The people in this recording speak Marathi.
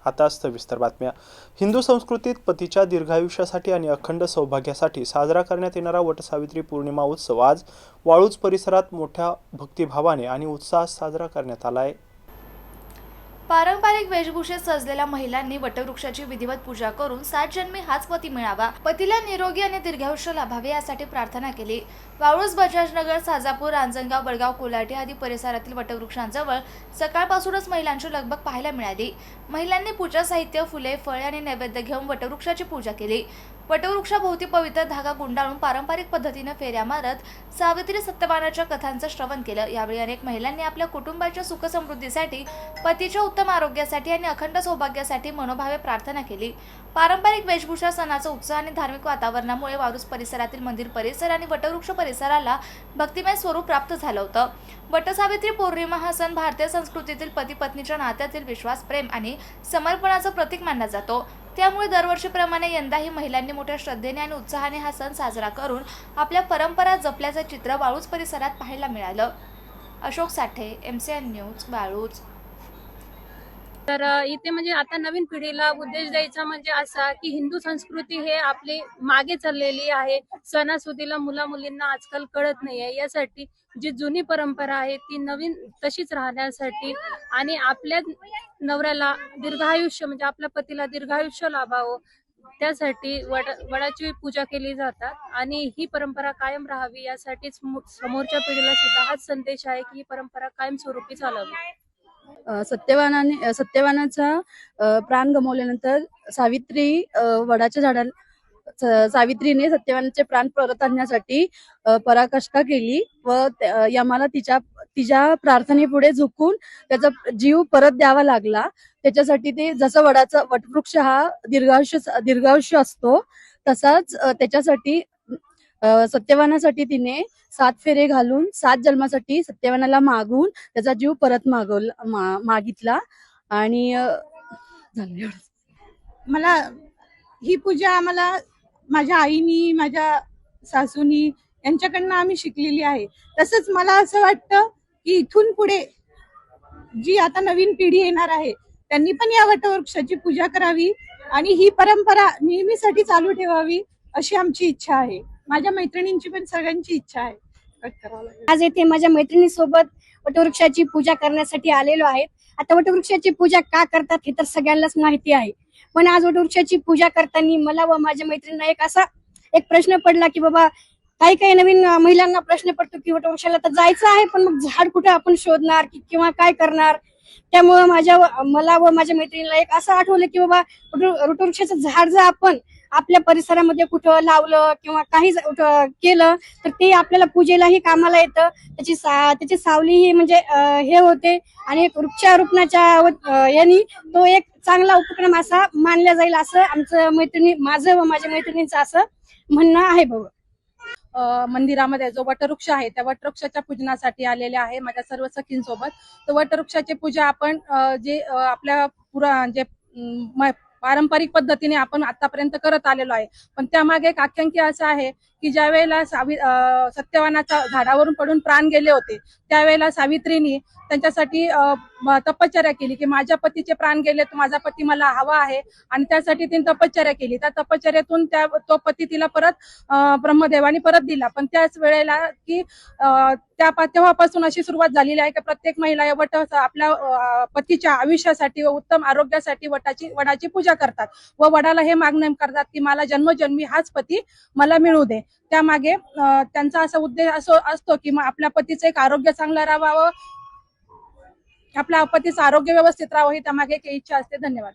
आता सविस्तर बातम्या। हिंदू संस्कृतीत पतीच्या दीर्घायुष्यासाठी आणि अखंड सौभाग्यासाठी साजरा करण्यात येणारा वटसावित्री पौर्णिमा उत्सव आज वाळूज परिसरात मोठ्या भक्तिभावाने आणि उत्साहात साजरा करण्यात आला आहे। पारंपरिक वेशभूषेत सजलेल्या महिलांनी वटवृक्षाची विधिवत पूजा करून 7 जन्मी हाच पती मिळावा, पतीला निरोगी आणि दीर्घायुष्य लाभावे यासाठी प्रार्थना केली। वाळूज, बजाजनगर, साजापूर, रांजणगाव, बडगाव, कोलाटी आदी परिसरातील वटवृक्षांजवळ सकाळपासूनच महिलांची लगबग पाहायला मिळाली। महिलांनी पूजा साहित्य, फुले, फळे आणि नैवेद्य घेऊन वटवृक्षाची पूजा केली। वटवृक्षाभोवती पवित्र धागा गुंडाळून पारंपरिक पद्धतीने फेऱ्या मारत सावित्री सत्यवानाच्या कथांचं श्रवण केलं। यावेळी अनेक महिलांनी आपल्या कुटुंबाच्या सुखसमृद्धीसाठी, पतीच्या उत्तम आरोग्यासाठी आणि अखंड सौभाग्यासाठी मनोभावे प्रार्थना केली। पारंपरिक वेशभूषा, सणाचा उत्साह आणि धार्मिक वातावरणामुळे वाळूज परिसरातील मंदिर परिसर आणि वटवृक्ष परिसराला भक्तिमय स्वरूप प्राप्त झालं होतं। वटसावित्री पौर्णिमा हा सण भारतीय संस्कृतीतील पती पत्नीच्या नात्यातील विश्वास, प्रेम आणि समर्पणाचं प्रतीक मानला जातो। त्यामुळे दरवर्षीप्रमाणे यंदाही महिलांनी मोठ्या श्रद्धेने आणि उत्साहाने हा सण साजरा करून आपल्या परंपरा जपल्याचं चित्र वाळूज परिसरात पाहायला मिळालं। अशोक साठे, MCN न्यूज, वाळूज। तर इथे म्हणजे आता नवीन पिढीला उद्देश द्यायचा म्हणजे असा की हिंदू संस्कृती हे आपली मागे चाललेली आहे। सणासुदीला मुला मुलींना आजकाल कळत नाहीये, यासाठी जी जुनी परंपरा आहे ती नवीन तशीच राहण्यासाठी आणि आपल्या नवऱ्याला दीर्घायुष्य म्हणजे आपल्या पतीला दीर्घायुष्य लाभावं त्यासाठी वडाची पूजा केली जातात आणि ही परंपरा कायम राहावी यासाठीच समोरच्या पिढीला सुद्धा हाच संदेश आहे की ही परंपरा कायमस्वरूपी चालावी। सत्यवानाचा प्राण गमावल्यानंतर सावित्रीने सत्यवानाचे प्राण परत आणण्यासाठी पराकाष्ठा केली व यमाला तिच्या प्रार्थनेपुढे झुकून त्याचा जीव परत द्यावा लागला। त्याच्यासाठी ते जसं वटवृक्ष हा दीर्घायुष्य असतो तसाच त्याच्यासाठी सत्यवानासाठी तिने 7 फेरे घालून 7 जन्मासाठी सत्यवानाला मागून त्याचा जीव परत मागितला आणि झालं एवढंच। मला ही पूजा आम्हाला माझ्या आईनी, माझ्या सासूनी यांच्याकडनं आम्ही शिकलेली आहे। तसंच मला असं वाटतं की इथून पुढे जी आता नवीन पिढी येणार आहे त्यांनी पण या वटवृक्षाची पूजा करावी आणि ही परंपरा नेहमीसाठी चालू ठेवावी अशी आमची इच्छा आहे। माझ्या मैत्रिणींची पण सगळ्यांची इच्छा आहे। आज येथे माझ्या मैत्रिणीसोबत वटवृक्षाची पूजा करण्यासाठी आलेलो आहे। आता वटवृक्षाची पूजा का करतात हे तर सगळ्यांनाच माहिती आहे, पण आज वटवृक्षाची पूजा करताना मला व माझ्या मैत्रिणींना एक प्रश्न पडला की बाबा काही नवीन महिलांना प्रश्न पडतो की वटवृक्षाला तर जायचं आहे पण मग झाड कुठे आपण शोधणार किंवा काय करणार। त्यामुळे मला व माझ्या मैत्रिणीला एक असं आठवलं की बाबा वटवृक्षाचं झाड जर आपण आपल्या परिसरामध्ये कुठं लावलं किंवा काही केलं तर ते आपल्याला पूजेलाही कामाला येतं। त्याची सावली ही म्हणजे हे होते आणि एक वृक्षारोपणाच्या यांनी तो एक चांगला उपक्रम असा मानला जाईल असं माझं व माझ्या मैत्रिणींचं असं म्हणणं आहे बाबा। मंदिरामध्ये जो वटवृक्ष आहे त्या वटवृक्षाच्या पूजनासाठी आलेले आहे माझ्या सर्व सखींसोबत। तर वटवृक्षाची पूजा आपण जे आपल्या पारंपरिक पद्धतीने आपण आतापर्यंत करत आलेलो आहे, पण त्यामागे एक आख्यायिका असं आहे की ज्या वेळेला सत्यवानाच्या झाडावरून पडून प्राण गेले होते त्यावेळेला सावित्रीनी त्यांच्यासाठी तपश्चर्या केली की माझ्या पतीचे प्राण गेले तर माझा पती मला हवा आहे आणि त्यासाठी तिने तपश्चर्या केली। त्या तपश्चर्यातून तो पती तिला परत ब्रह्मदेवानी परत दिला। पण त्याच वेळेला की तेव्हापासून अशी सुरुवात झालेली आहे की प्रत्येक महिला या आपल्या पतीच्या आयुष्यासाठी व उत्तम आरोग्यासाठी वडाची पूजा करतात व वडाला हे मागणं करतात की मला जन्मोजन्मी हाच पती मला मिळू दे। त्यामागे त्यांचा असा उद्देश असतो की आपल्या पतीचं एक आरोग्य चांगलं राहावं, आपल्या पतीचं आरोग्य व्यवस्थित राहावं ही त्यामागे एक इच्छा असते। धन्यवाद।